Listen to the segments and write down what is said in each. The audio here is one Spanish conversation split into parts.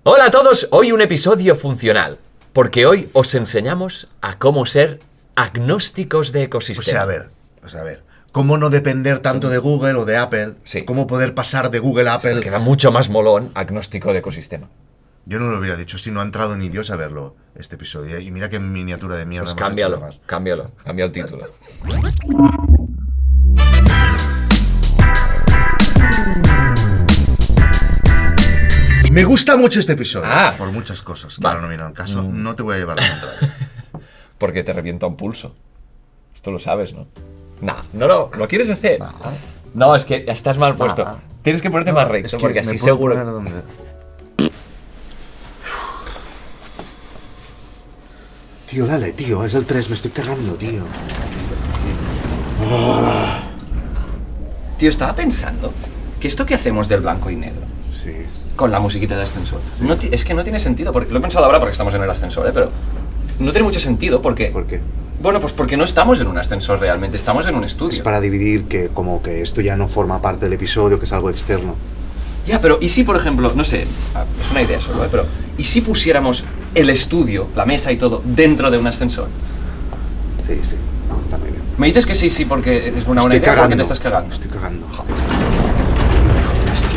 Hola a todos, hoy un episodio funcional, porque hoy os enseñamos a cómo ser agnósticos de ecosistema. O sea, a ver, ¿cómo no depender tanto de Google o de Apple? Sí. ¿Cómo poder pasar de Google a Apple? Queda mucho más molón agnóstico de ecosistema. Yo no lo hubiera dicho, si no ha entrado ni Dios a verlo este episodio. Y mira qué miniatura de mierda Pues hemos hecho cámbialo, además. cambia el título. Me gusta mucho este episodio, Ah. por muchas cosas, que Vale. ahora no viene al caso. No te voy a llevar a la contraria. Porque te revienta un pulso. Esto lo sabes, ¿no? No lo quieres hacer. Va. No, es que estás mal puesto. Va. Tienes que ponerte más recto, Es que porque me así puedo seguro. poner donde... Tío, dale, tío, es el 3, me estoy cagando, tío. Tío, estaba pensando que esto que hacemos del blanco y negro, Sí. con la musiquita de ascensor, es que no tiene sentido, porque lo he pensado ahora porque estamos en el ascensor, pero no tiene mucho sentido porque... ¿Por qué? Bueno, pues porque no estamos en un ascensor realmente, estamos en un estudio. Es para dividir que como que esto ya no forma parte del episodio, que es algo externo. Ya, pero ¿y si, por ejemplo, no sé, es una idea solo, pero ¿y si pusiéramos el estudio, la mesa y todo, dentro de un ascensor? Sí, está muy bien. Me dices que sí, porque es una buena idea, porque te estás cagando. Estoy cagando.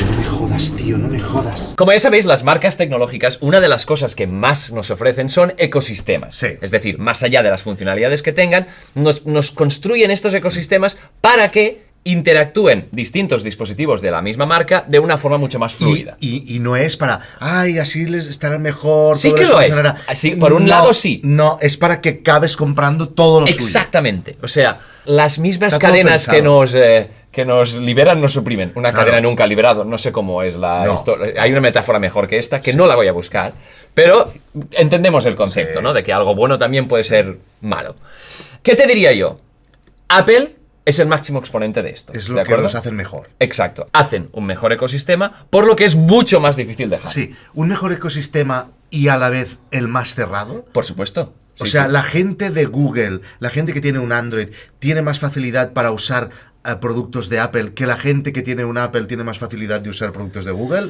No me jodas, tío, no me jodas. Como ya sabéis, las marcas tecnológicas, una de las cosas que más nos ofrecen son ecosistemas. Sí. Es decir, más allá de las funcionalidades que tengan, nos construyen estos ecosistemas para que interactúen distintos dispositivos de la misma marca de una forma mucho más fluida. Y no es para, ay, así les estará mejor. Sí todo que les lo es. funcionará". Sí, por un lado sí. No, es para que acabes comprando todo lo suyo. Exactamente. O sea, las mismas Está todo cadenas pensado. que nos liberan nos suprimen. Una cadena nunca ha liberado, no sé cómo es la... No. Hay una metáfora mejor que esta, que no la voy a buscar, pero entendemos el concepto, Sí. ¿no? De que algo bueno también puede ser malo. ¿Qué te diría yo? Apple es el máximo exponente de esto. Es ¿de lo que acuerdo? nos hacen mejor. Exacto. Hacen un mejor ecosistema, por lo que es mucho más difícil dejar. Sí, un mejor ecosistema y a la vez el más cerrado. Por supuesto. O Sí, sea, sí. la gente de Google, la gente que tiene un Android, tiene más facilidad para usar productos de Apple que la gente que tiene un Apple tiene más facilidad de usar productos de Google.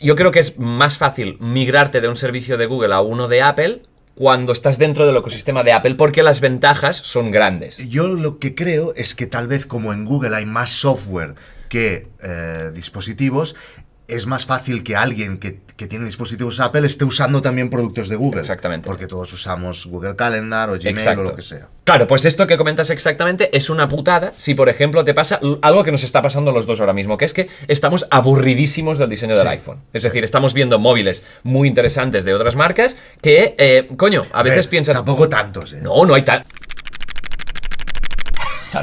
Yo creo que es más fácil migrarte de un servicio de Google a uno de Apple cuando estás dentro del ecosistema de Apple, porque las ventajas son grandes. Yo lo que creo es que tal vez como en Google hay más software que dispositivos, es más fácil que alguien que tiene dispositivos Apple esté usando también productos de Google. Exactamente. Porque todos usamos Google Calendar o Gmail Exacto. o lo que sea. Claro, pues esto que comentas exactamente es una putada si, por ejemplo, te pasa algo que nos está pasando a los dos ahora mismo, que es que estamos aburridísimos del diseño del Sí. iPhone. Es decir, estamos viendo móviles muy interesantes de otras marcas que, a veces ver, piensas... Tampoco tantos, ¿eh? No hay tal...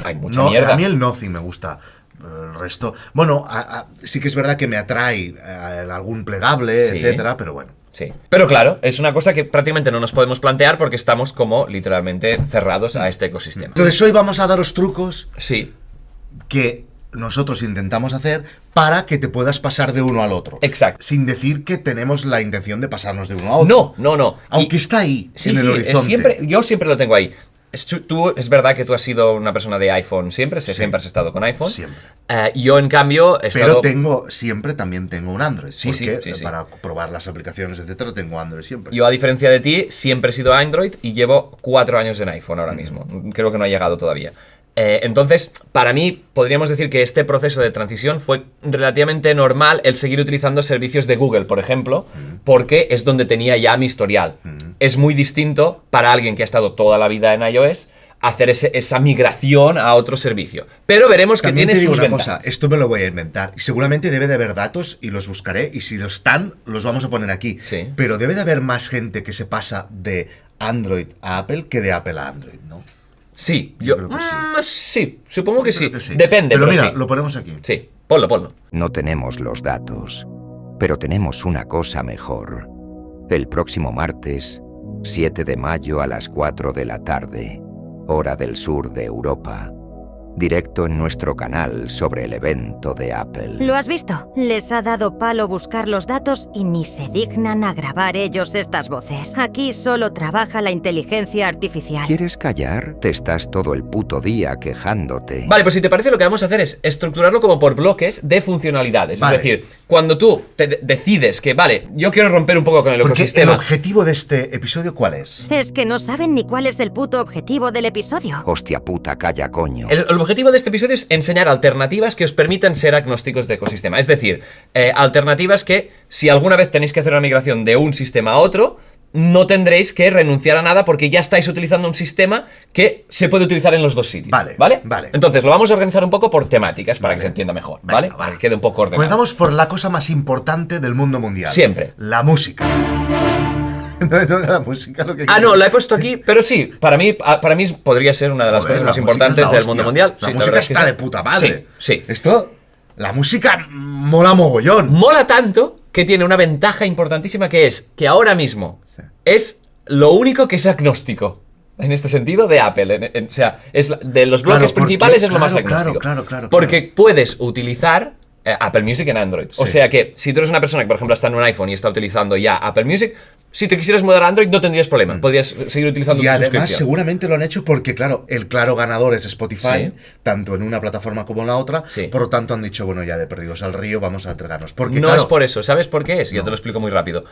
Hay mucha No, mierda. a mí el Nothing me gusta. El resto... Bueno, sí que es verdad que me atrae algún plegable, Sí. etcétera, pero bueno. Sí. Pero claro, es una cosa que prácticamente no nos podemos plantear porque estamos como literalmente cerrados a este ecosistema. Entonces hoy vamos a daros trucos Sí, que nosotros intentamos hacer para que te puedas pasar de uno al otro. exacto. Sin decir que tenemos la intención de pasarnos de uno a otro. No. Aunque Y- está ahí, Sí, en el sí, horizonte. yo siempre lo tengo ahí. Es verdad que tú has sido una persona de iPhone siempre, siempre has estado con iPhone. Siempre. Yo, en cambio, he Pero estado... también tengo un Android. Sí, porque sí. para probar las aplicaciones, etcétera, tengo Android siempre. Yo, a diferencia de ti, siempre he sido Android y llevo 4 años en iPhone ahora mismo. Creo que no ha llegado todavía. Entonces, para mí, podríamos decir que este proceso de transición fue relativamente normal el seguir utilizando servicios de Google, por ejemplo, porque es donde tenía ya mi historial. Es muy distinto para alguien que ha estado toda la vida en iOS hacer esa migración a otro servicio. Pero veremos que También tiene te digo sus una ventajas. cosa, esto me lo voy a inventar. Y seguramente debe de haber datos y los buscaré. Y si los están, los vamos a poner aquí. Sí. Pero debe de haber más gente que se pasa de Android a Apple que de Apple a Android, ¿no? Sí, Yo creo que sí. sí, supongo que sí. Creo que sí. Depende, Pero mira, sí. lo ponemos aquí. Sí, ponlo. No tenemos los datos, pero tenemos una cosa mejor. El próximo martes, 7 de mayo a las 4 de la tarde, hora del sur de Europa, directo en nuestro canal sobre el evento de Apple. ¿Lo has visto? Les ha dado palo buscar los datos y ni se dignan a grabar ellos estas voces. Aquí solo trabaja la inteligencia artificial. ¿Quieres callar? Te estás todo el puto día quejándote. Vale, pues si te parece, lo que vamos a hacer es estructurarlo como por bloques de funcionalidades. Vale. Es decir, cuando tú decides que, vale, yo quiero romper un poco con el Porque el ecosistema. objetivo de este episodio, ¿cuál es? Es que no saben ni cuál es el puto objetivo del episodio. Hostia puta, calla, coño. El objetivo de este episodio es enseñar alternativas que os permitan ser agnósticos de ecosistema. Es decir, alternativas que, si alguna vez tenéis que hacer una migración de un sistema a otro, no tendréis que renunciar a nada porque ya estáis utilizando un sistema que se puede utilizar en los dos sitios. Vale. Entonces, lo vamos a organizar un poco por temáticas para Vale. que se entienda mejor, Venga, ¿vale? va. Para que quede un poco ordenado. Comenzamos por la cosa más importante del mundo mundial. Siempre. La música. No era la música lo que... No, la he puesto aquí, pero sí, para mí podría ser una de las Joder, cosas la más música importantes es la del mundo hostia. mundial. La Sí, música verdad es que está sí. de puta madre. Sí. Esto... La música mola mogollón. Mola tanto que tiene una ventaja importantísima que es que ahora mismo es lo único que es agnóstico. En este sentido, de Apple. O sea, es de los bloques Claro, porque- principales es lo más claro, agnóstico. claro. Porque puedes utilizar Apple Music en Android. O Sí. sea que si tú eres una persona que, por ejemplo, está en un iPhone y está utilizando ya Apple Music, si te quisieras mudar a Android no tendrías problema. Podrías seguir utilizando Y tu además suscripción. seguramente lo han hecho porque, claro, el claro ganador es Spotify, Sí. tanto en una plataforma como en la otra. Sí. Por lo tanto han dicho, bueno, ya de perdidos al río, vamos a entregarnos. Porque, No claro, es por eso. ¿Sabes por qué es? Yo te lo explico muy rápido.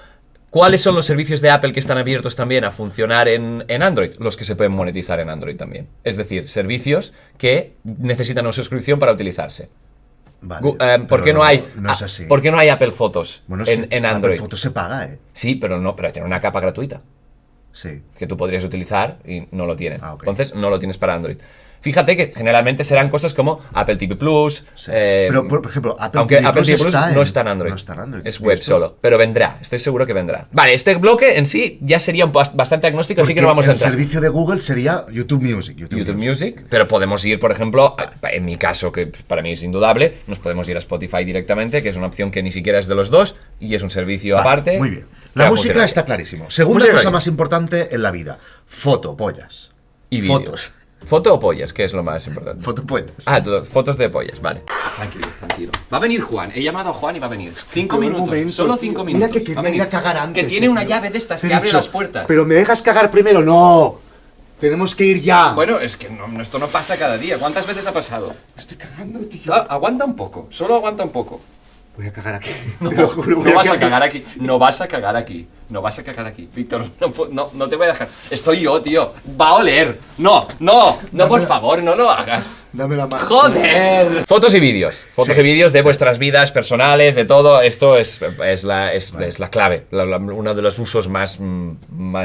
¿Cuáles son los servicios de Apple que están abiertos también a funcionar en Android? Los que se pueden monetizar en Android también. Es decir, servicios que necesitan una suscripción para utilizarse. Vale, ¿Por pero qué no hay? No es así. ¿Por qué no hay Apple Fotos Bueno, es en que Android? Apple Fotos se paga, ¿eh? Sí, pero tiene una capa gratuita Sí. que tú podrías utilizar y no lo tienen. Ah, ok. Entonces no lo tienes para Android. Fíjate que generalmente serán cosas como Apple TV Plus. Sí. Pero, por ejemplo, Apple aunque TV Apple Plus TV Plus está no en- está en Android. no está en Android. Es web ¿Esto? solo. Pero vendrá, estoy seguro que vendrá. Vale, este bloque en sí ya sería bastante agnóstico, así que no vamos a el entrar. servicio de Google sería YouTube Music. YouTube Music, pero podemos ir, por ejemplo, en mi caso, que para mí es indudable, nos podemos ir a Spotify directamente, que es una opción que ni siquiera es de los dos y es un servicio Vale, aparte. Muy bien. que La va a música funcionar. está clarísimo. Segunda Música cosa clarísimo. más importante en la vida. Foto, pollas. Y vídeos. Fotos. ¿Foto o pollas? ¿Qué es lo más importante? Foto, pollas. Fotos de pollas, vale. Tranquilo. Va a venir Juan. He llamado a Juan y va a venir. 5 Pero un minutos. momento, Solo tío. 5 Mira minutos. que Va a quería venir. ir a cagar antes. Que tiene una tío. llave de estas Te he que abre dicho, las puertas. Pero me dejas cagar primero. No. Tenemos que ir ya. Bueno, es que esto no pasa cada día. ¿Cuántas veces ha pasado? Estoy cagando, tío. Aguanta un poco. Solo aguanta un poco. Voy a cagar aquí. No, Te lo juro, voy no vas a cagar. cagar aquí. No vas a cagar aquí. No vas a cagar aquí. Víctor, no te voy a dejar. Estoy yo, tío. Va a oler. No, por favor, no lo hagas. Dame la mano. ¡Joder! Fotos y vídeos. Fotos Sí, y vídeos de vuestras vidas personales, de todo. Esto es la clave. Uno de los usos más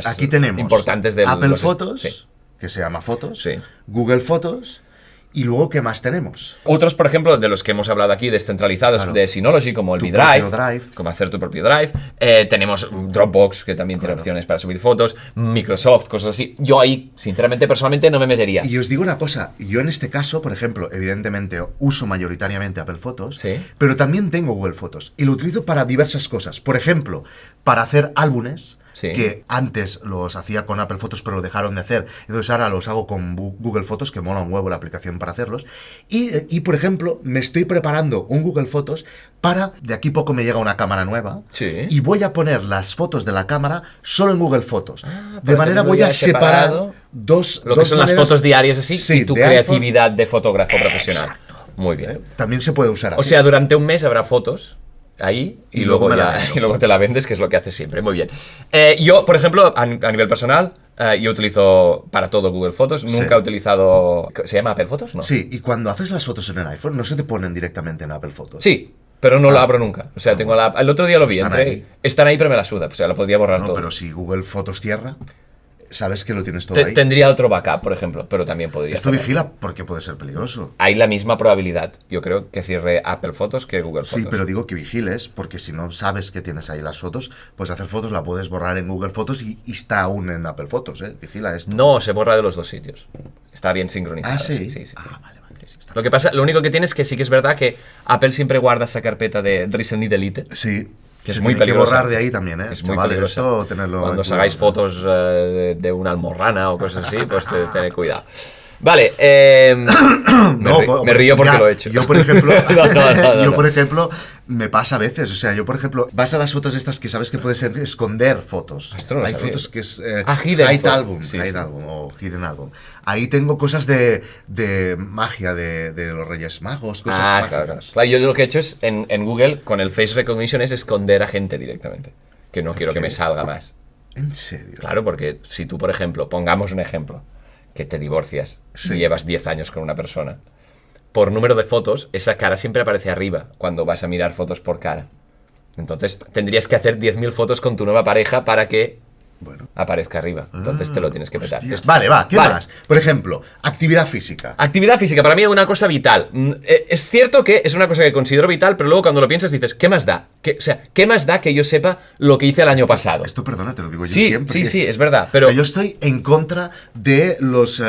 Aquí tenemos importantes del Apple los- Fotos, sí. que se llama Fotos. Sí. Google Fotos. Y luego, ¿qué más tenemos? Otros, por ejemplo, de los que hemos hablado aquí, descentralizados Claro. de Synology, como el Tu B-Drive, propio Drive. como hacer tu propio Drive. Tenemos Dropbox, que también tiene opciones para subir fotos. Microsoft, cosas así. Yo ahí, sinceramente, personalmente, no me metería. Y os digo una cosa, yo en este caso, por ejemplo, evidentemente uso mayoritariamente Apple Fotos, Sí. pero también tengo Google Fotos y lo utilizo para diversas cosas. Por ejemplo, para hacer álbumes, Sí. que antes los hacía con Apple Fotos pero lo dejaron de hacer, entonces ahora los hago con Google Fotos, que mola un huevo la aplicación para hacerlos. Y por ejemplo, me estoy preparando un Google Fotos para, de aquí poco me llega una cámara nueva, Sí. y voy a poner las fotos de la cámara solo en Google Fotos. de para manera tenerlo voy ya a separar separado. dos Lo que son las maneras- fotos diarias así Sí, y tu de iPhone. creatividad de fotógrafo profesional. Muy bien. También se puede usar así. O sea, durante un mes habrá fotos ahí y, Y luego, luego me la ya, vendo. y luego te la vendes, que es lo que haces siempre. Muy bien. Yo, por ejemplo, a nivel personal, yo utilizo para todo Google Fotos. Nunca Sí. he utilizado... ¿Se llama Apple Fotos? No. Sí, y cuando haces las fotos en el iPhone, no se te ponen directamente en Apple Fotos. Sí, pero no lo abro nunca. O sea, tengo la... El otro día lo vi. Están entré- ahí. Están ahí, pero me la suda. O sea, lo podría borrar No, todo. pero si Google Fotos cierra, sabes que lo tienes todo ahí. Tendría otro backup, por ejemplo, pero también podría. Esto estar ahí. vigila porque puede ser peligroso. Hay la misma probabilidad, yo creo, que cierre Apple Fotos que Google Fotos. Sí, pero digo que vigiles, porque si no sabes que tienes ahí las fotos, pues hacer fotos la puedes borrar en Google Fotos y está aún en Apple Fotos, ¿eh? Vigila esto. No, se borra de los dos sitios. Está bien sincronizado. Ah, ¿sí? Sí, sí. Ah, vale, vale. Está Lo que pasa, lo único que tiene es que sí que es verdad que Apple siempre guarda esa carpeta de Recently Deleted. Sí. Que se es muy tiene que peligrosa. borrar de ahí también, ¿eh? Es muy Chavales, peligrosa. esto tenerlo Cuando en os hagáis cuidado. fotos de una almorrana o cosas así, pues tened cuidado. Vale, me río porque ya, lo he hecho. Yo, por ejemplo, No. por ejemplo, me pasa a veces. O sea, yo, por ejemplo, vas a las fotos estas que sabes que puedes esconder fotos. Esto no lo Hay sabía. fotos que es Hidden Hide photo. Album, Sí, Hide sí. Album o Hidden Album. Ahí tengo cosas de magia de los Reyes Magos, cosas mágicas. Claro. Claro, yo lo que he hecho es en Google con el Face Recognition es esconder a gente directamente. Que no quiero que me salga más. ¿En serio? Claro, porque si tú, por ejemplo, pongamos un ejemplo, que te divorcias Sí. y llevas 10 años con una persona, por número de fotos, esa cara siempre aparece arriba cuando vas a mirar fotos por cara. Entonces tendrías que hacer 10.000 fotos con tu nueva pareja para que Bueno. aparezca arriba. Entonces te lo tienes que petar. Hostias. Vale, va, ¿qué Vale. más? Por ejemplo, actividad física. Actividad física, para mí es una cosa vital. Es cierto que es una cosa que considero vital, pero luego cuando lo piensas dices, ¿qué más da? ¿Qué más da que yo sepa lo que hice el año pasado? Esto, perdona, te lo digo yo Sí, siempre. sí, es verdad, pero O sea, yo estoy en contra de los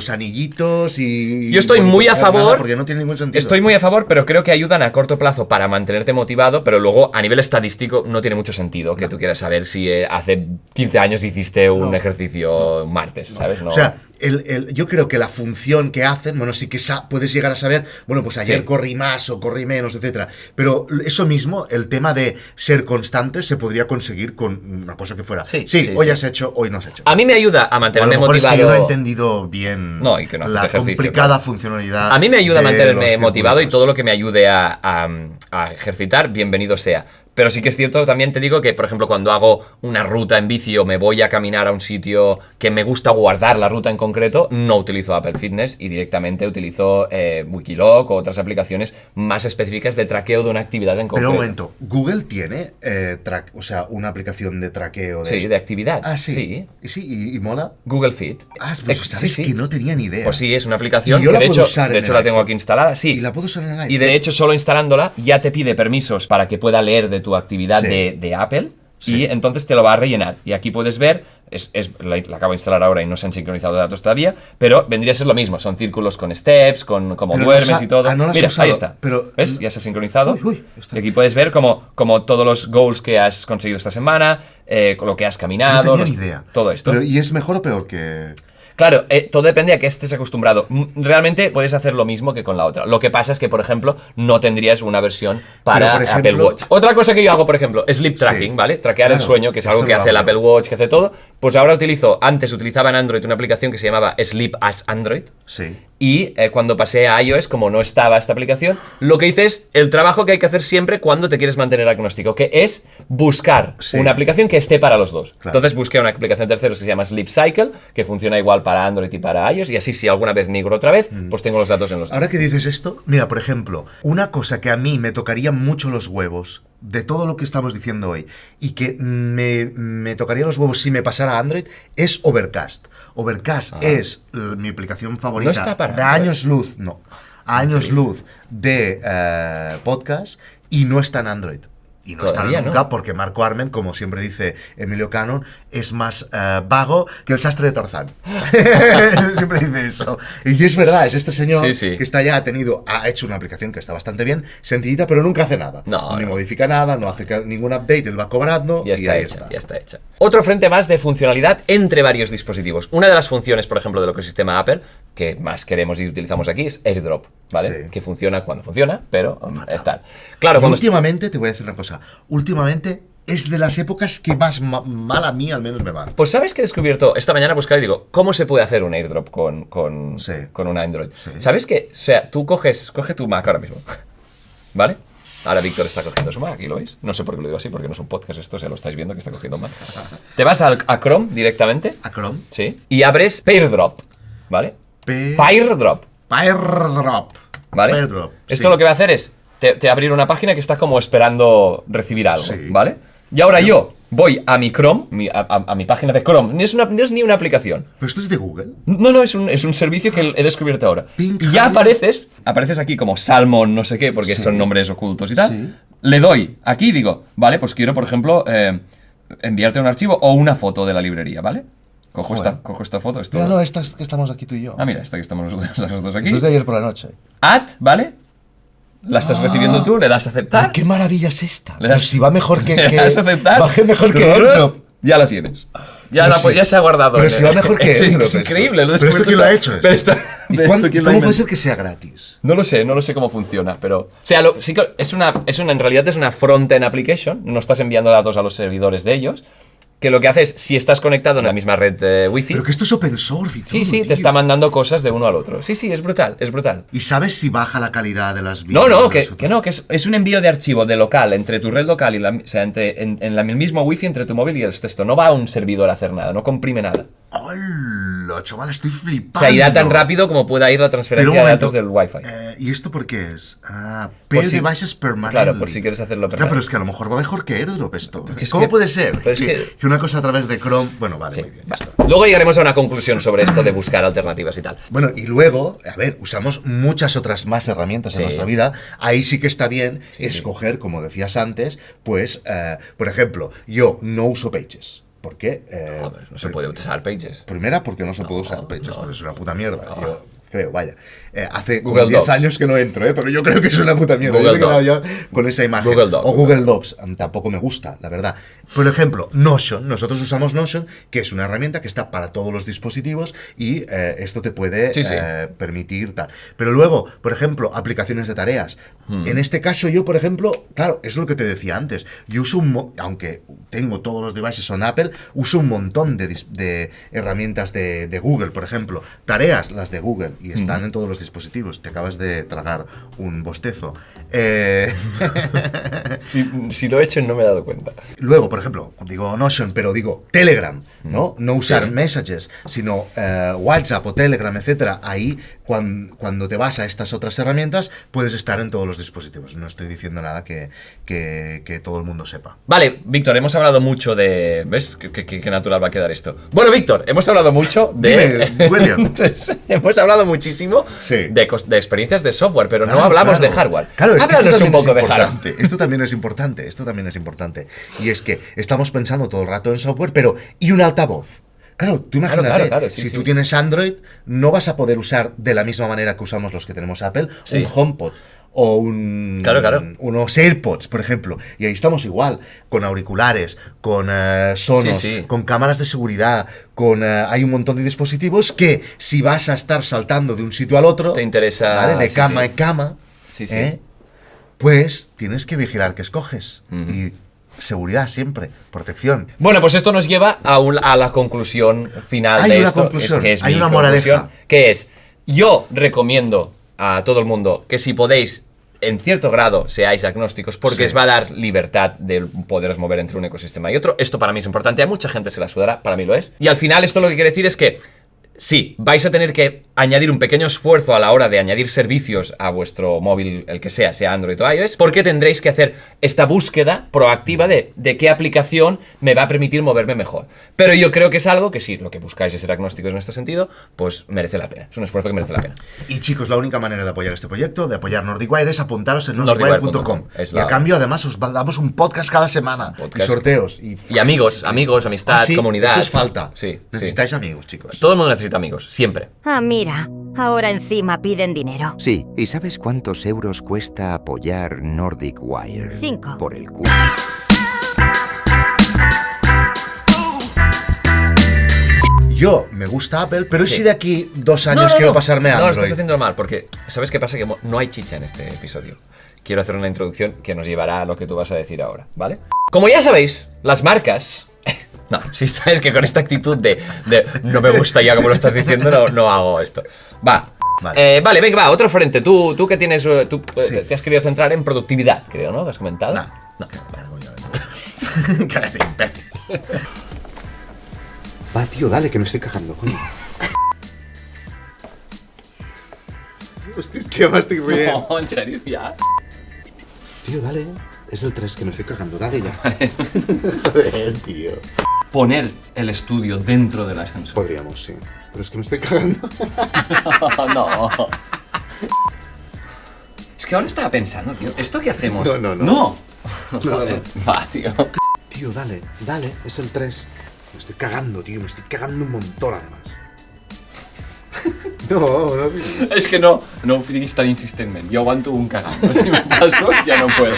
anillitos y... Yo estoy muy a nada, favor. porque no tiene ningún sentido. Estoy muy a favor, pero creo que ayudan a corto plazo para mantenerte motivado, pero luego a nivel estadístico no tiene mucho sentido que tú quieras saber si hace 15 años hiciste un ejercicio martes, ¿sabes? No. O sea, yo creo que la función que hacen, bueno, sí que puedes llegar a saber, bueno, pues ayer Sí. corrí más o corrí menos, etcétera. Pero eso mismo, el tema de ser constante, se podría conseguir con una cosa que fuera. Sí, hoy sí. has hecho, hoy no has hecho. A mí me ayuda a O a lo mantenerme mejor motivado. es que yo no he entendido bien No, y que no haces la ejercicio, complicada claro. funcionalidad. A mí me ayuda a de mantenerme los motivado y circuitos. todo lo que me ayude a ejercitar, bienvenido sea. Pero sí que es cierto, también te digo que, por ejemplo, cuando hago una ruta en bici o me voy a caminar a un sitio que me gusta guardar la ruta en concreto, no utilizo Apple Fitness y directamente utilizo Wikiloc o otras aplicaciones más específicas de traqueo de una actividad en Pero concreto. un momento, Google tiene una aplicación de traqueo de Sí, esto? de actividad. Ah, sí. ¿Y mola? Google Fit. Ah, pues sabes que no tenía ni idea. Pues sí, es una aplicación Y yo que la de puedo hecho, usar de en hecho el la tengo iPhone. aquí instalada, sí. Y la puedo usar en el iPhone. Y de hecho, solo instalándola ya te pide permisos para que pueda leer de tu actividad Sí. de Apple. Sí. Y entonces te lo va a rellenar. Y aquí puedes ver, la acabo de instalar ahora y no se han sincronizado datos todavía, pero vendría a ser lo mismo. Son círculos con steps, con cómo Pero duermes no y todo. no las Mira, he usado, ahí está. pero- ¿Ves? Ya se ha sincronizado. Uy, está. Y aquí puedes ver como todos los goals que has conseguido esta semana, con lo que has caminado. No tenía ni idea. Todo esto. Pero, ¿y es mejor o peor que...? Claro, todo depende a que estés acostumbrado. Realmente puedes hacer lo mismo que con la otra. Lo que pasa es que, por ejemplo, no tendrías una versión para Pero, por ejemplo- Apple Watch. Otra cosa que yo hago, por ejemplo, es sleep tracking, Sí. ¿vale? Traquear el Claro, sueño, que es algo esto que lo hace el hago Apple yo. Watch, que hace todo. Pues ahora antes utilizaba en Android una aplicación que se llamaba Sleep as Android. Sí. Y cuando pasé a iOS, como no estaba esta aplicación, lo que hice es el trabajo que hay que hacer siempre cuando te quieres mantener agnóstico, que es buscar Sí. una aplicación que esté para los dos. Claro. Entonces busqué una aplicación de terceros que se llama Sleep Cycle, que funciona igual para Android y para iOS, y así si alguna vez migro otra vez, pues tengo los datos en los dos. Ahora que dices esto, mira, por ejemplo, una cosa que a mí me tocaría mucho los huevos de todo lo que estamos diciendo hoy y que me tocaría los huevos si me pasara a Android es Overcast. Overcast es mi aplicación favorita ¿No está para de Android? años luz, no, años luz de podcast y no está en Android. Y no estará Todavía nunca no. porque Marco Armen, como siempre dice Emilio Cannon, es más vago que el sastre de Tarzán. Siempre dice eso. Y es verdad, es este señor Sí, sí. que está ya ha hecho una aplicación que está bastante bien, sencillita, pero nunca hace nada. No, Ni no. modifica nada, no hace ningún update, él va cobrando Ya y está ahí hecha, está. ya está hecha. Otro frente más de funcionalidad entre varios dispositivos. Una de las funciones, por ejemplo, del ecosistema Apple, que más queremos y utilizamos aquí, es AirDrop, ¿vale? Sí. Que funciona cuando funciona, pero es tal. Claro, Y cuando... últimamente, te voy a decir una cosa, últimamente es de las épocas que más mal a mí al menos me van. Pues sabes que he descubierto, esta mañana he buscado y digo, ¿cómo se puede hacer un AirDrop Sí. con un Android? Sí. ¿Sabes que, o sea, tú coge tu Mac ahora mismo, ¿vale? Ahora Víctor está cogiendo su Mac, aquí lo veis. No sé por qué lo digo así, porque no es un podcast esto, o sea, lo estáis viendo que está cogiendo Mac. Te vas a Chrome directamente, A Chrome. ¿sí? Y abres PairDrop, ¿vale? Pe- PairDrop, Airdrop. ¿vale? Airdrop, Esto sí. lo que va a hacer es, te abrir una página que está como esperando recibir algo, Sí. ¿vale? Y ahora yo voy a mi Chrome, a mi página de Chrome, no es ni una aplicación. Pero esto es de Google. No, es un servicio que he descubierto ahora. Pink Y ya Harrier. apareces aquí como Salmon, no sé qué, porque Sí. son nombres ocultos y tal. Sí. Le doy aquí y digo, vale, pues quiero, por ejemplo, enviarte un archivo o una foto de la librería, ¿vale? Cojo esta foto, esto. No, estas que estamos aquí tú y yo. Ah, mira, esta que estamos nosotros aquí. Esto es de ayer por la noche. Add, ¿vale? La estás recibiendo tú, le das a aceptar. Pero ¿qué maravilla es esta? Le das- Pues si va mejor que... Le das a aceptar. Va mejor que Airdrop. Ya lo tienes. Ya, No sé. ya se ha guardado. Pero si va mejor que es, Airdrop es esto. increíble. Lo he ¿Pero esto descubierto quién lo ha hecho? Pero esto, ¿Y de esto, ¿quién lo ha cómo puede inventado? ser que sea gratis? No lo sé cómo funciona, pero... O sea, sí que en realidad es una front-end application, no estás enviando datos a los servidores de ellos, que lo que hace es, si estás conectado en la misma red Wi-Fi... Pero que esto es open source y todo, Sí, tío. te está mandando cosas de uno al otro. Sí, es brutal, es brutal. ¿Y sabes si baja la calidad de las No, vídeos? que es un envío de archivo de local entre tu red local y o sea, en el mismo wifi entre tu móvil y el texto. No va a un servidor a hacer nada, no comprime nada. ¡Hola, chaval! Estoy flipando. O sea, irá tan rápido como pueda ir la transferencia Pero un de datos del momento, wifi. ¿y esto por qué es? Por Pay si- devices permanently. Claro, por si quieres hacerlo Ya, permanente. pero es que a lo mejor va mejor que AirDrop esto. es ¿Cómo que- puede ser? pero es que- Que una cosa a través de Chrome... Bueno, vale, Sí, muy bien. ya basta. está. Luego llegaremos a una conclusión sobre esto de buscar alternativas y tal. Bueno, y luego, a ver, usamos muchas otras más herramientas en Sí. nuestra vida. Ahí sí que está bien escoger, como decías antes, pues, por ejemplo, yo no uso Pages. ¿Por qué? Joder, no se puede usar Pages. Primera, porque no se puede usar Pages, porque es una puta mierda. Yo creo, vaya. Hace como Google 10 Docs. años que no entro, pero yo creo que es una puta mierda. Google Yo me he quedado ya con esa imagen. Google Docs. O Google Docs, tampoco me gusta, la verdad. Por ejemplo, Notion. Nosotros usamos Notion, que es una herramienta que está para todos los dispositivos y esto te puede Sí, sí. permitir tal. Pero luego, por ejemplo, aplicaciones de tareas. En este caso yo, por ejemplo, claro, es lo que te decía antes. Yo uso aunque tengo todos los devices son Apple, uso un montón de herramientas de Google, por ejemplo. Tareas, las de Google, y están en todos los dispositivos. Te acabas de tragar un bostezo. Si lo he hecho no me he dado cuenta. Luego, por ejemplo, digo Notion, pero digo Telegram, ¿no? No usar Messages, sino WhatsApp o Telegram, etcétera. Ahí, cuando te vas a estas otras herramientas, puedes estar en todos los dispositivos. No estoy diciendo nada que todo el mundo sepa. Vale, Víctor, hemos hablado mucho de... ¿Ves? Qué natural va a quedar esto. Bueno, Víctor, hemos hablado mucho de... Dime, William. hemos hablado muchísimo Sí. de experiencias de software, pero no Claro, hablamos claro. de hardware. Claro, es que esto Háblanos un también poco de es hardware. importante. Esto también es importante. Esto también es importante. Y es que estamos pensando todo el rato en software, pero ¿y un altavoz? Claro, tú imagínate, Claro, sí, si sí. tú tienes Android, no vas a poder usar de la misma manera que usamos los que tenemos Apple, Sí. un HomePod o Claro. unos AirPods, por ejemplo. Y ahí estamos igual, con auriculares, con sonos, Sí, sí. con cámaras de seguridad, hay un montón de dispositivos que si vas a estar saltando de un sitio al otro, Te interesa, ¿vale? De sí, cama sí. en cama, Sí, sí. pues tienes que vigilar qué escoges. Y seguridad siempre, protección. Bueno, pues esto nos lleva a la conclusión final Hay de una esto. conclusión, que es hay mi una moraleja. conclusión, que es, yo recomiendo a todo el mundo que si podéis, en cierto grado, seáis agnósticos, porque Sí. os va a dar libertad de poderos mover entre un ecosistema y otro. Esto para mí es importante, a mucha gente se la sudará, para mí lo es. Y al final esto lo que quiere decir es que sí, vais a tener que añadir un pequeño esfuerzo a la hora de añadir servicios a vuestro móvil, el que sea Android o iOS, porque tendréis que hacer esta búsqueda proactiva de qué aplicación me va a permitir moverme mejor. Pero yo creo que es algo que si lo que buscáis es ser agnósticos en este sentido, pues merece la pena. Es un esfuerzo que merece la pena. Y chicos, la única manera de apoyar este proyecto, de apoyar NordicWire, es apuntaros en NordicWire.com. nordicwire.com. Es Y a la- cambio, además, os damos un podcast cada semana. Podcast. Y sorteos. Y amigos, amistad, sí, comunidad. Eso es falta. Sí, Necesitáis amigos, chicos. Todo el mundo necesita amigos, siempre. Ah, mira, ahora encima piden dinero. Sí, ¿y sabes cuántos euros cuesta apoyar Nordic Wire? 5. Por el culo. Yo me gusta Apple, pero ¿y Sí. si de aquí 2 años quiero pasarme a No, Android? lo estás haciendo mal, porque ¿sabes qué pasa? Que no hay chicha en este episodio. Quiero hacer una introducción que nos llevará a lo que tú vas a decir ahora, ¿vale? Como ya sabéis, las marcas... No, si es que con esta actitud de no me gusta ya como lo estás diciendo, no hago esto. Va. Vale. Venga, va, otro frente. Tú que tienes... Tú Sí. te has querido centrar en productividad, creo, ¿no? ¿Lo has comentado? No. Cállate, imbécil. Va, tío, dale, que me estoy cagando, coño. Hostia, es que además estoy riendo. No, en serio, ya. Tío, dale. Es el 3 que me estoy cagando, dale ya. Joder, tío. Poner el estudio dentro del ascensor. Podríamos, sí. Pero es que me estoy cagando. No. Es que ahora estaba pensando, tío. ¿Esto qué hacemos? No. ¡No! No. Joder, va, tío. Tío, dale, es el 3. Me estoy cagando, tío, me estoy cagando un montón además. No digas. Es que no diguis tan insistentment. Yo aguanto un cagado. Si me das dos, ya no puedo.